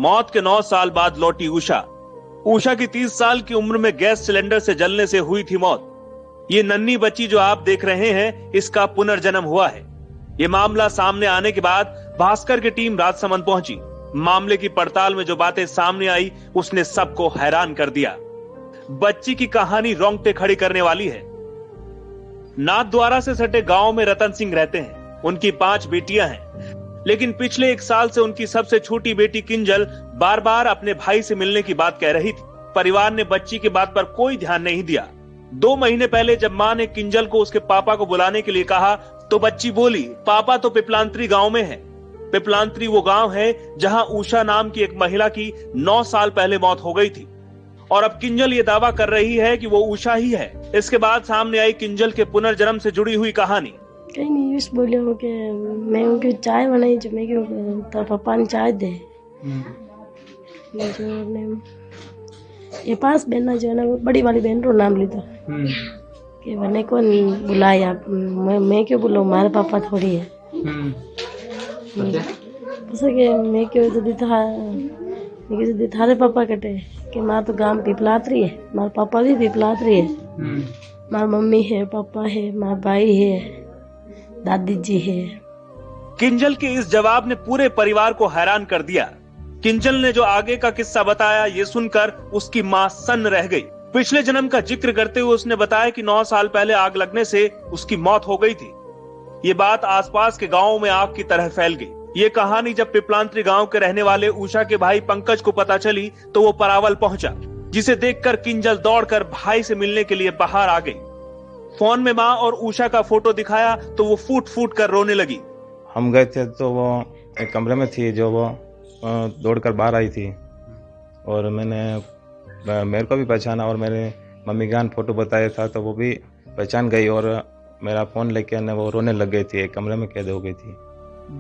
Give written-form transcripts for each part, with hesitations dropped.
मौत के 9 साल बाद लौटी उषा। उषा की 30 साल की उम्र में गैस सिलेंडर से जलने से हुई थी मौत। ये नन्ही बच्ची जो आप देख रहे हैं, इसका पुनर्जन्म हुआ है। ये मामला सामने आने के बाद भास्कर की टीम राजसमंद पहुंची। मामले की पड़ताल में जो बातें सामने आई, उसने सबको हैरान कर दिया। बच्ची की कहानी रोंगटे खड़ी करने वाली है। नाथद्वारा से सटे गांव में रतन सिंह रहते हैं। उनकी 5 बेटियां हैं, लेकिन पिछले 1 साल से उनकी सबसे छोटी बेटी किंजल बार बार अपने भाई से मिलने की बात कह रही थी। परिवार ने बच्ची की बात पर कोई ध्यान नहीं दिया। 2 महीने पहले जब मां ने किंजल को उसके पापा को बुलाने के लिए कहा, तो बच्ची बोली, पापा तो पिपलांत्री गांव में है। पिपलांत्री वो गांव है जहां उषा नाम की एक महिला की 9 साल पहले मौत हो गई थी, और अब किंजल ये दावा कर रही है कि वो उषा ही है। इसके बाद सामने आई किंजल के पुनर्जन्म से जुड़ी हुई कहानी। कहीं नहीं यूस बोले हो कि मैं उनकी चाय बनाई जो मैं क्यों तो पापा ने चाय दे जो ने ये 5 बहना जो है ना, बड़ी वाली बहन रो नाम लीधो कि मैंने कौन बुलाया, मैं क्यों बुलाऊं, हमारे पापा थोड़ी है। कि मैं क्यों तो थारे पापा कटे कि माँ तो गांव पिपलात्री है, हमारे पापा भी पिपलात्री है। माँ मम्मी है, पापा है, माँ भाई है, दादी जी है। किंजल के इस जवाब ने पूरे परिवार को हैरान कर दिया। किंजल ने जो आगे का किस्सा बताया, ये सुनकर उसकी माँ सन्न रह गई। पिछले जन्म का जिक्र करते हुए उसने बताया कि 9 साल पहले आग लगने से उसकी मौत हो गई थी। ये बात आसपास के गांवों में आग की तरह फैल गई। ये कहानी जब पिपलांत्री गांव के रहने वाले उषा के भाई पंकज को पता चली, तो वो परावल पहुंचा, जिसे देखकर किंजल दौड़कर भाई से मिलने के लिए बाहर आ गई। फोन में माँ और उषा का फोटो दिखाया तो वो फूट फूट कर रोने लगी। हम गए थे तो वो एक कमरे में थी, जो वो दौड़कर बाहर आई थी, और मेरे को भी पहचाना, और मेरे मम्मी का फोटो बताया था तो वो भी पहचान गई, और मेरा फोन लेके वो रोने लग गई थी, एक कमरे में कैद हो गई थी।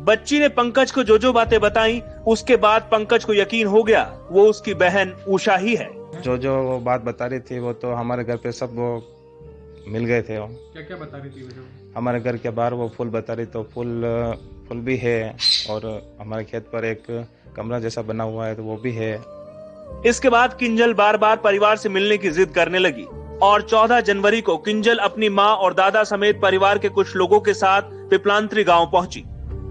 बच्ची ने पंकज को जो बातें बताई, उसके बाद पंकज को यकीन हो गया वो उसकी बहन उषा ही है। जो वो बात बता रही थी, वो तो हमारे घर पे सब वो मिल गए थे। क्या क्या बता रही थी वो? हमारे घर के बाहर वो फूल बता रही, तो फूल भी है, और हमारे खेत पर एक कमरा जैसा बना हुआ है तो वो भी है। इसके बाद किंजल बार बार परिवार से मिलने की जिद करने लगी, और 14 जनवरी को किंजल अपनी माँ और दादा समेत परिवार के कुछ लोगों के साथ पिपलांत्री गांव पहुंची।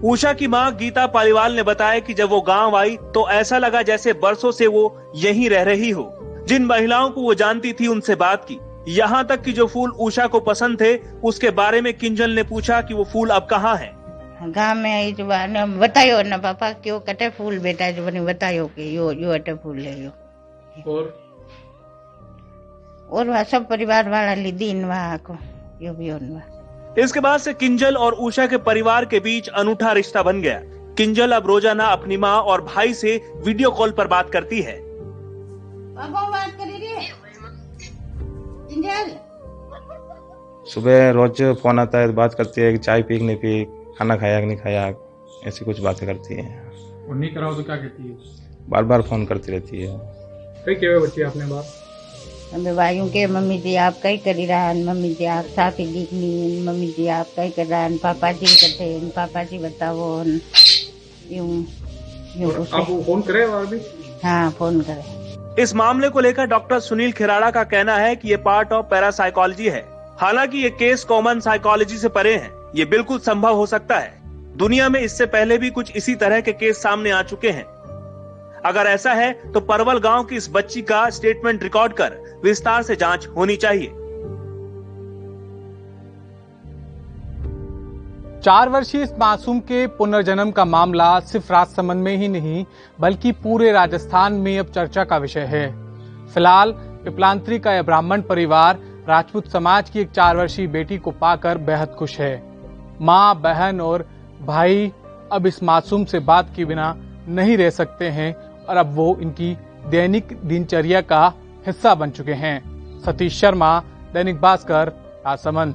उषा की माँ गीता पालीवाल ने बताया कि जब वो गांव आई तो ऐसा लगा जैसे बरसों से वो यहीं रह रही हो। जिन महिलाओं को वो जानती थी उनसे बात की, यहाँ तक कि जो फूल उषा को पसंद थे उसके बारे में किंजल ने पूछा कि वो फूल अब कहाँ है। गाँव में जो बतायो ना पापा क्यों कटे फूल बेटा, जो बने बतायो कि यो अटे फूल है यो, और वहाँ सब परिवार वाला लीदीन वहाँ को यो भी उनवा। इसके बाद से किंजल और उषा के परिवार के बीच अनूठा रिश्ता बन गया। किंजल अब रोजाना अपनी माँ और भाई से वीडियो कॉल पर बात करती है। पापा बात करी रे किंजल। सुबह रोज फोन आता है, बात करती है कि चाय पी कि नहीं पी, खाना खाया कि नहीं खाया, ऐसी कुछ बातें करती है। और नहीं कराओ तो क्या कहती है? बार बार फोन करती रहती है। कई क्या बच्ची आपने बात हमें भाइयों के मम्मी जी आप कई करी रहा, मम्मी जी आप साथी दिखनी, मम्मी जी आप कई कर रहा, पापा जी करते, पापा जी बताओ यूं आप फोन करे और भी? हाँ फोन करे। इस मामले को लेकर डॉक्टर सुनील खिराड़ा का कहना है कि ये पार्ट ऑफ पैरासाइकोलॉजी है। हालांकि ये केस कॉमन साइकोलॉजी से परे है। ये बिल्कुल संभव हो सकता है। दुनिया में इससे पहले भी कुछ इसी तरह के केस सामने आ चुके हैं। अगर ऐसा है तो परवल गांव की इस बच्ची का स्टेटमेंट रिकॉर्ड कर विस्तार से जांच होनी चाहिए। 4 वर्षीय इस मासूम के पुनर्जन्म का मामला सिर्फ राजसमंद में ही नहीं बल्कि पूरे राजस्थान में अब चर्चा का विषय है। फिलहाल पिपलांत्री का यह ब्राह्मण परिवार राजपूत समाज की एक 4 वर्षीय बेटी को पाकर बेहद खुश है। माँ, बहन और भाई अब इस मासूम से बात के बिना नहीं रह सकते हैं और अब वो इनकी दैनिक दिनचर्या का हिस्सा बन चुके हैं। सतीश शर्मा, दैनिक भास्कर, राजसमंद।